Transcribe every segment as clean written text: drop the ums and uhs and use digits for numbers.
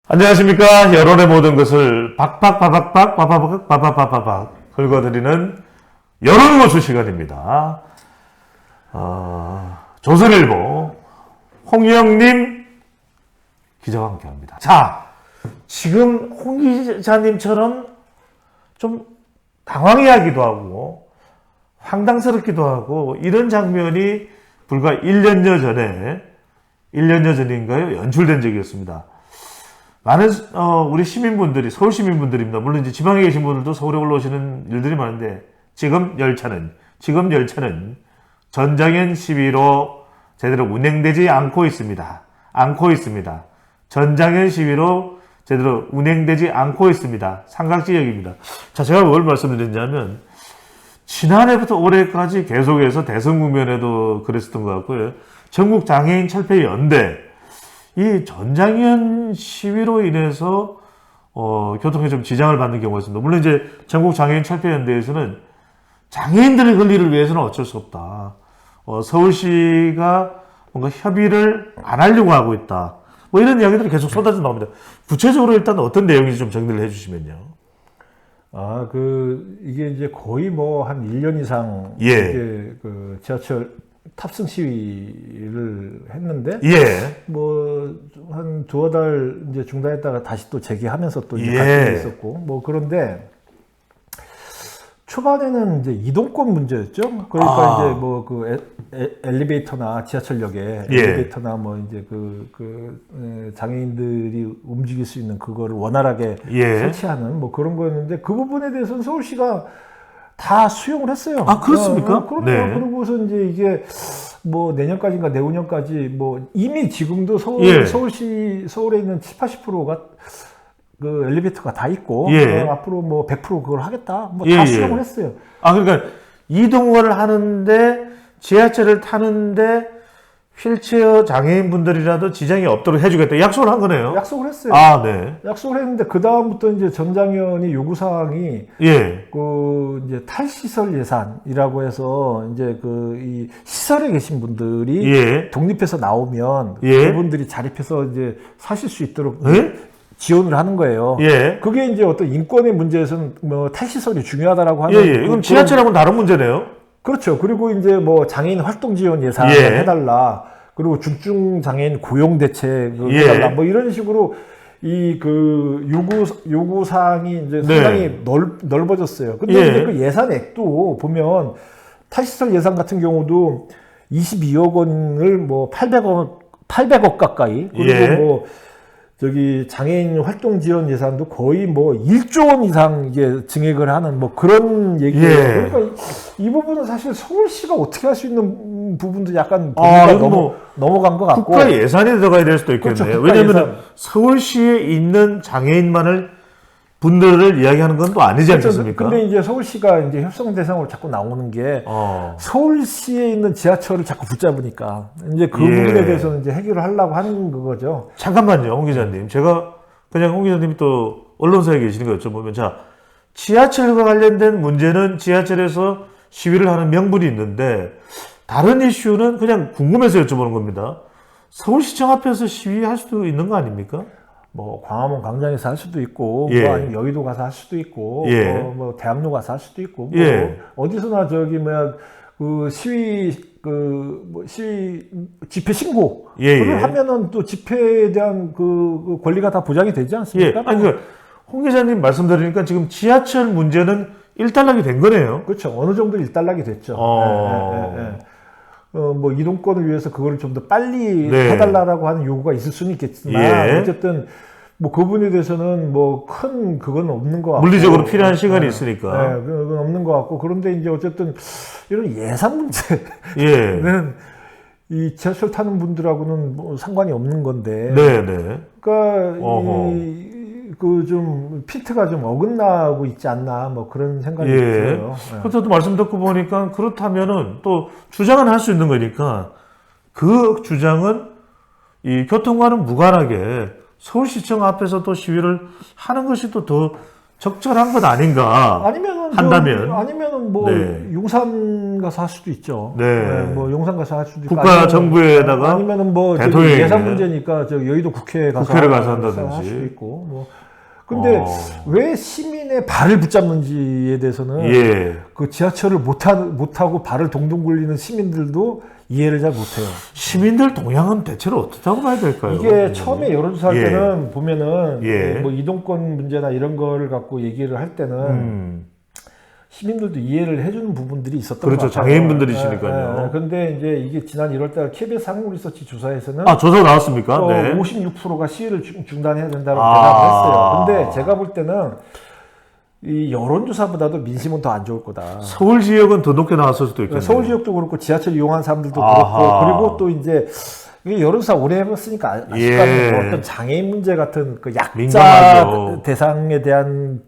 안녕하십니까. 여론의 모든 것을 박박박박박박박박박박 긁어드리는 여론고수 시간입니다. 조선일보 홍영님 기자와 함께합니다. 자, 지금 홍 기자님처럼 좀 당황해하기도 하고 황당스럽기도 하고 이런 장면이 불과 1년여 전인가요? 연출된 적이 있습니다. 많은 우리 시민분들이 서울 시민분들입니다. 물론 이제 지방에 계신 분들도 서울에 올라오시는 일들이 많은데 지금 열차는 전장현 시위로 제대로 운행되지 않고 있습니다. 전장현 시위로 제대로 운행되지 않고 있습니다. 삼각지역입니다. 자, 제가 뭘 말씀드렸냐면 지난해부터 올해까지 계속해서 대선 국면에도 그랬었던 것 같고요. 전국 장애인 철폐 연대 이 전장현 시위로 인해서 교통에 좀 지장을 받는 경우가 있습니다. 물론 이제 전국 장애인 철폐 연대에서는 장애인들의 권리를 위해서는 어쩔 수 없다. 서울시가 뭔가 협의를 안 하려고 하고 있다. 뭐 이런 이야기들이 계속 쏟아져 나옵니다. 구체적으로 일단 어떤 내용인지 좀 정리를 해주시면요. 이게 이제 거의 뭐 한 1년 이상 이게 그 지하철 탑승 시위를 했는데 뭐 한 두어 달 이제 중단했다가 다시 또 재개하면서 또 이제 갈등이 있었고 뭐 그런데 초반에는 이제 이동권 문제였죠. 그러니까 이제 뭐 그 엘리베이터나 지하철역에 엘리베이터나 뭐 이제 장애인들이 움직일 수 있는 그거를 원활하게 설치하는 뭐 그런 거였는데 그 부분에 대해서는 서울시가 다 수용을 했어요. 아, 그렇습니까? 그럼요. 네. 그러고서 이제 이게 뭐 내년까지인가 내후년까지 뭐 이미 지금도 서울에 있는 70~80%가 그 엘리베이터가 다 있고 앞으로 뭐 100% 그걸 하겠다. 뭐 다 수용을 했어요. 그러니까 이동을 하는데 지하철을 타는데 휠체어 장애인분들이라도 지장이 없도록 해주겠다. 약속을 한 거네요. 약속을 했어요. 네. 약속을 했는데 그 다음부터 이제 전장현이 요구 사항이 그 이제 탈시설 예산이라고 해서 이제 이 시설에 계신 분들이 독립해서 나오면 그분들이 자립해서 이제 사실 수 있도록 지원을 하는 거예요. 그게 이제 어떤 인권의 문제에서는 뭐 탈시설이 중요하다라고 하는. 이건 지하철하고는 다른 문제네요. 그렇죠. 그리고 이제 뭐 장애인 활동 지원 예산을 해달라. 그리고 중증 장애인 고용 대책을 해달라. 뭐 이런 식으로 요구 사항이 이제 상당히 넓어졌어요. 근데 이제 그 예산액도 보면 탈시설 예산 같은 경우도 22억 원을 뭐 800억 가까이. 그리고 뭐 장애인 활동 지원 예산도 거의 뭐 1조 원 이상 이게 증액을 하는 뭐 그런 얘기예요. 그러니까 이 부분은 사실 서울시가 어떻게 할 수 있는 부분도 약간 넘어간 것 같고. 국가 예산에 들어가야 될 수도 있겠네요. 그렇죠, 왜냐하면 서울시에 있는 장애인만을 분들을 이야기하는 건 또 아니지 않겠습니까? 근데 이제 서울시가 이제 협상 대상으로 자꾸 나오는 게 서울시에 있는 지하철을 자꾸 붙잡으니까 이제 그 부분에 대해서는 이제 해결을 하려고 하는 거죠. 잠깐만요, 홍 기자님. 제가 그냥 홍 기자님이 또 언론사에 계시는 거 여쭤보면, 자, 지하철과 관련된 문제는 지하철에서 시위를 하는 명분이 있는데 다른 이슈는 그냥 궁금해서 여쭤보는 겁니다. 서울시청 앞에서 시위할 수도 있는 거 아닙니까? 뭐 광화문 광장에서 할 수도 있고, 뭐 아니면 여의도 가서 할 수도 있고, 뭐 대학로 가서 할 수도 있고, 뭐 어디서나 시위 집회 신고를 하면은 또 집회에 대한 그 권리가 다 보장이 되지 않습니까? 홍 기자님 말씀드리니까 지금 지하철 문제는 일단락이 된 거네요. 그렇죠. 어느 정도 일단락이 됐죠. 뭐 이동권을 위해서 그거를 좀 더 빨리 해달라고 하는 요구가 있을 수는 있겠지만 어쨌든 뭐 그 부분에 대해서는 뭐 큰 그건 없는 것 같고, 물리적으로 필요한 시간이 있으니까 그건 없는 것 같고, 그런데 이제 어쨌든 이런 예산 문제는 이 지하철 타는 분들하고는 뭐 상관이 없는 건데, 그러니까 좀 피트가 좀 어긋나고 있지 않나 뭐 그런 생각이 들어요. 그것도 말씀 듣고 보니까 그렇다면은 또 주장은 할 수 있는 거니까 그 주장은 이 교통과는 무관하게 서울시청 앞에서 또 시위를 하는 것이 또 더 적절한 것 아닌가. 아니면은 아니면은 뭐 네. 용산 가서 할 수도 있죠. 네. 뭐 용산 가서 할 수도 있고. 국가 정부에다가 아니면은 뭐 대통령이 예산 문제니까 저 여의도 국회에 가서 한다든지 할 수도 있고. 뭐 근데 왜 시민의 발을 붙잡는지에 대해서는 예. 그 지하철을 못하고 발을 동동 굴리는 시민들도 이해를 잘 못해요. 시민들 동향은 대체로 어떻다고 봐야 될까요? 이게 처음에 여론조사 할 예. 때는 보면은 예. 뭐 이동권 문제나 이런 거를 갖고 얘기를 할 때는 시민들도 이해를 해주는 부분들이 있었던 것 그렇죠. 같아요. 장애인분들이시니까요. 그런데 이제 이게 지난 1월달 KBS 한국리서치 조사에서는 조사가 나왔습니까? 네. 56%가 시위를 중단해야 된다고 대답을 했어요. 근데 제가 볼 때는 이 여론조사보다도 민심은 더 안 좋을 거다. 서울 지역은 더 높게 나왔을 수도 있겠네요. 서울 지역도 그렇고 지하철 이용한 사람들도 아하. 그렇고 그리고 또 이제 이게 여론조사 오래 해봤으니까 아실 거 아니에요. 뭐 어떤 장애인 문제 같은 그 약자 민감하죠. 대상에 대한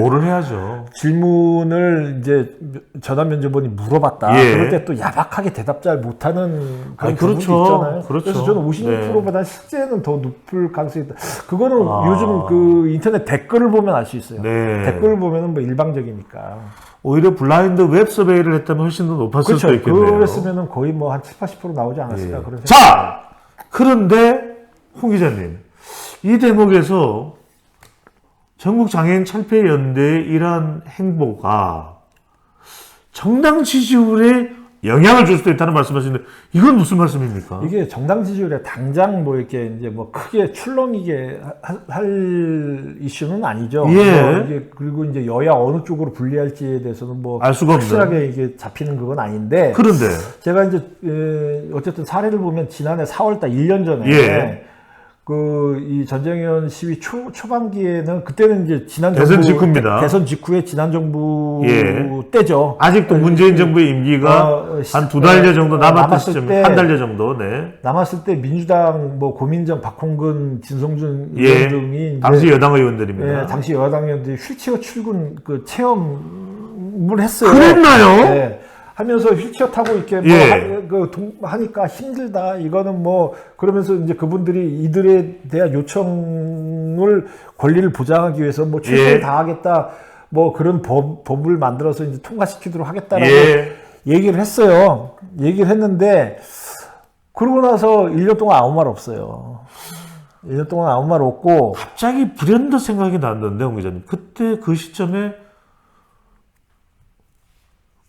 뭐를 해야죠. 질문을 이제 전화 면접원이 물어봤다. 예. 그럴 때 또 야박하게 대답 잘 못하는 그런 부분도 그렇죠. 있잖아요. 그렇죠. 그래서 저는 56%보다 실제는 더 높을 가능성이 있다. 그거는 요즘 그 인터넷 댓글을 보면 알 수 있어요. 네. 댓글을 보면은 뭐 일방적이니까. 오히려 블라인드 웹 서베이를 했다면 훨씬 더 높았을 그렇죠. 수도 있겠네요. 그랬으면은 거의 뭐 한 70-80% 나오지 않았을까. 예. 그런 생각이 자! 그런데 홍 기자님, 이 대목에서 전국장애인 철폐연대의 이러한 행보가 정당 지지율에 영향을 줄 수도 있다는 말씀하시는데 이건 무슨 말씀입니까? 이게 정당 지지율에 당장 뭐 이렇게 이제 뭐 크게 출렁이게 할 이슈는 아니죠. 예. 뭐 이게 그리고 이제 여야 어느 쪽으로 분리할지에 대해서는 뭐 알 수가 없는. 확실하게 이게 잡히는 그건 아닌데. 그런데 제가 이제 어쨌든 사례를 보면 지난해 4월달 1년 전에 예. 그 이 전쟁현 시위 초반기에는 그때는 이제 지난 대선 정부 직후입니다. 대선 직후에 지난 정부 예. 때죠. 아직도 문재인 정부의 임기가 한 2달여 정도 남았던 시점, 때, 한 달여 정도, 네. 남았을 때 민주당 뭐 고민정, 박홍근, 진성준 예. 의원 등이 이제 당시 여당 의원들입니다. 예, 당시 여당 의원들이 휠체어 출근 그 체험을 했어요. 그랬나요? 네. 하면서 휠체어 타고 이렇게 뭐 예. 하니까 힘들다. 이거는 뭐 그러면서 이제 그분들이 이들에 대한 요청을 권리를 보장하기 위해서 뭐 최선을 예. 다하겠다. 뭐 그런 법을 만들어서 이제 통과시키도록 하겠다라고 예. 얘기를 했어요. 얘기를 했는데 그러고 나서 1년 동안 아무 말 없어요. 1년 동안 아무 말 없고 갑자기 불현듯 생각이 났는데, 홍 기자님. 그때 그 시점에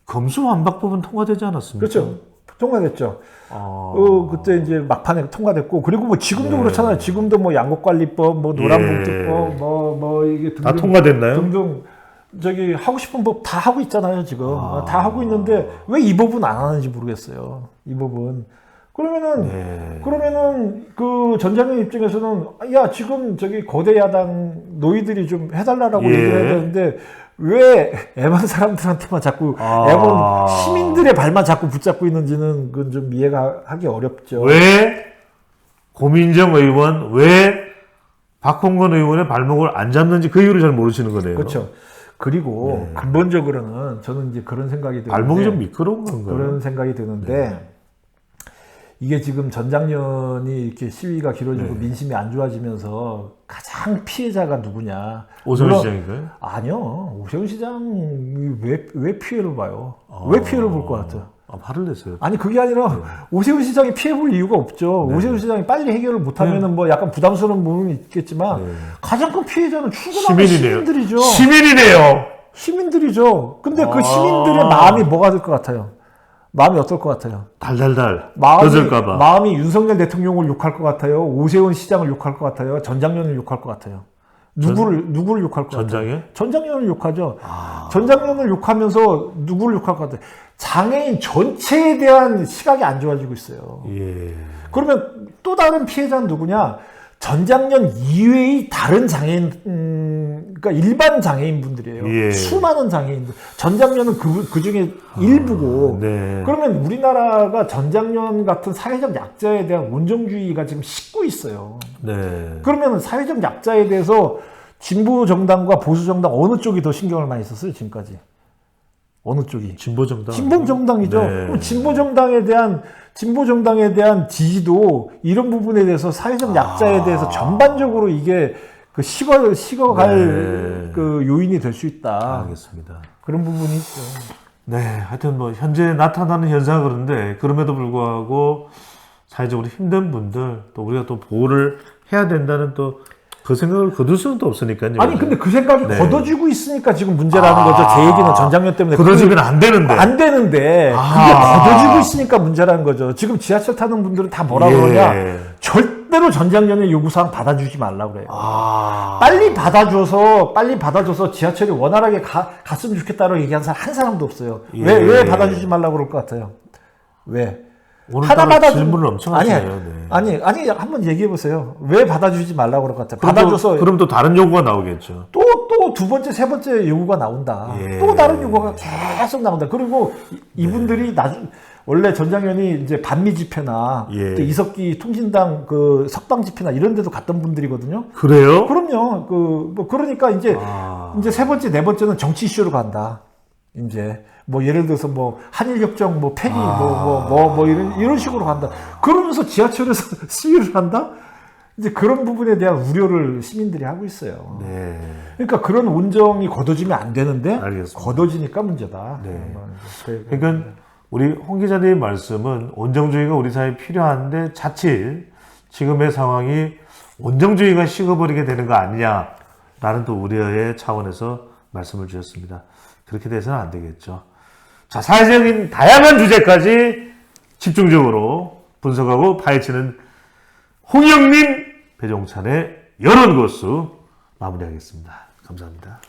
검수완박법은 통과되지 않았습니까? 그렇죠. 통과됐죠. 그때 이제 막판에 통과됐고, 그리고 뭐 지금도 네. 그렇잖아요. 지금도 뭐 양곡관리법, 뭐 노란봉투법, 뭐 이게 등등. 다 통과됐나요? 등등. 저기 하고 싶은 법 다 하고 있잖아요, 지금. 다 하고 있는데, 왜 이 법은 안 하는지 모르겠어요. 이 법은. 그러면은 그 전장현 입장에서는, 야, 지금 저기 거대 야당 너희들이 좀 해달라고 예. 얘기를 해야 되는데, 왜 애만 사람들한테만 자꾸 애만 시민들의 발만 자꾸 붙잡고 있는지는 그건 좀 이해가 하기 어렵죠. 왜 고민정 의원, 왜 박홍근 의원의 발목을 안 잡는지 그 이유를 잘 모르시는 거네요. 그렇죠. 그리고 근본적으로는 저는 이제 그런 생각이 드는데 발목이 좀 미끄러운 건가요? 그런 생각이 드는데 이게 지금 전작년이 이렇게 시위가 길어지고 민심이 안 좋아지면서 가장 피해자가 누구냐? 오세훈 물론 시장인가요? 아니요. 오세훈 시장이 왜 피해를 봐요? 왜 피해를 볼 것 같아요? 화를 내세요. 아니 그게 아니라 오세훈 시장이 피해볼 이유가 없죠. 오세훈 시장이 빨리 해결을 못하면은 뭐 약간 부담스러운 부분이 있겠지만 가장 큰 피해자는 출근하는 시민들이죠. 시민이네요. 시민들이죠. 근데 그 시민들의 마음이 뭐가 될 것 같아요? 마음이 어떨 것 같아요? 달달달. 떠들까봐. 마음이 윤석열 대통령을 욕할 것 같아요? 오세훈 시장을 욕할 것 같아요? 전장현을 욕할 것 같아요? 누구를 욕할 것 같아요? 전장현? 전장현을 욕하죠. 전장현을 욕하면서 누구를 욕할 것 같아요? 장애인 전체에 대한 시각이 안 좋아지고 있어요. 예. 그러면 또 다른 피해자는 누구냐? 전장년 이외의 다른 장애인, 그러니까 일반 장애인분들이에요. 예. 수많은 장애인들. 전장년은 그 중에 일부고. 네. 그러면 우리나라가 전장년 같은 사회적 약자에 대한 온정주의가 지금 식고 있어요. 네. 그러면 사회적 약자에 대해서 진보 정당과 보수 정당 어느 쪽이 더 신경을 많이 썼어요, 지금까지? 어느 쪽이? 진보 정당. 진보 정당이죠. 네. 그럼 진보 정당에 대한 지지도 이런 부분에 대해서 사회적 약자에 대해서 전반적으로 이게 식어갈 네. 그 요인이 될 수 있다. 알겠습니다. 그런 부분이 있죠. 네, 하여튼 뭐 현재 나타나는 현상은 그런데 그럼에도 불구하고 사회적으로 힘든 분들 또 우리가 또 보호를 해야 된다는 또 그 생각을 거둘 수는 또 없으니까요. 아니 근데 그 생각이 네. 걷어지고 있으니까 지금 문제라는 거죠. 제 얘기는 전장년 때문에 거둬지면 안 되는데. 안 되는데 그게 걷어지고 있으니까 문제라는 거죠. 지금 지하철 타는 분들은 다 뭐라 그러냐? 절대로 전장년의 요구사항 받아주지 말라 그래요. 빨리 받아줘서 지하철이 원활하게 갔으면 좋겠다고 얘기한 사람 한 사람도 없어요. 왜 받아주지 말라 그럴 것 같아요? 왜? 오늘따라 질문을 엄청 하시네요. 아니 한번 얘기해 보세요. 왜 받아주지 말라고 그럴 것 같아요? 받아줘서 그럼 또 다른 요구가 나오겠죠. 또 두 번째 세 번째 요구가 나온다. 예. 또 다른 요구가 계속 나온다. 그리고 이분들이 원래 전장현이 이제 반미 집회나 예. 또 이석기 통신당 그 석방 집회나 이런 데도 갔던 분들이거든요. 그래요? 그럼요. 그러니까 이제 세 번째 네 번째는 정치 이슈로 간다. 이제 뭐 예를 들어서 뭐 한일 협정 뭐 폐기 뭐 이런 식으로 간다. 그러면서 지하철에서 시위를 한다. 이제 그런 부분에 대한 우려를 시민들이 하고 있어요. 네. 그러니까 그런 온정이 걷어지면 안 되는데 알겠습니다. 걷어지니까 문제다. 네. 그러니까 우리 홍 기자님의 말씀은 온정주의가 우리 사회에 필요한데 자칫 지금의 상황이 온정주의가 식어버리게 되는 거 아니냐라는 또 우려의 차원에서 말씀을 주셨습니다. 그렇게 돼서는 안 되겠죠. 자, 사회적인 다양한 주제까지 집중적으로 분석하고 파헤치는 홍영님, 배종찬의 여론고수 마무리하겠습니다. 감사합니다.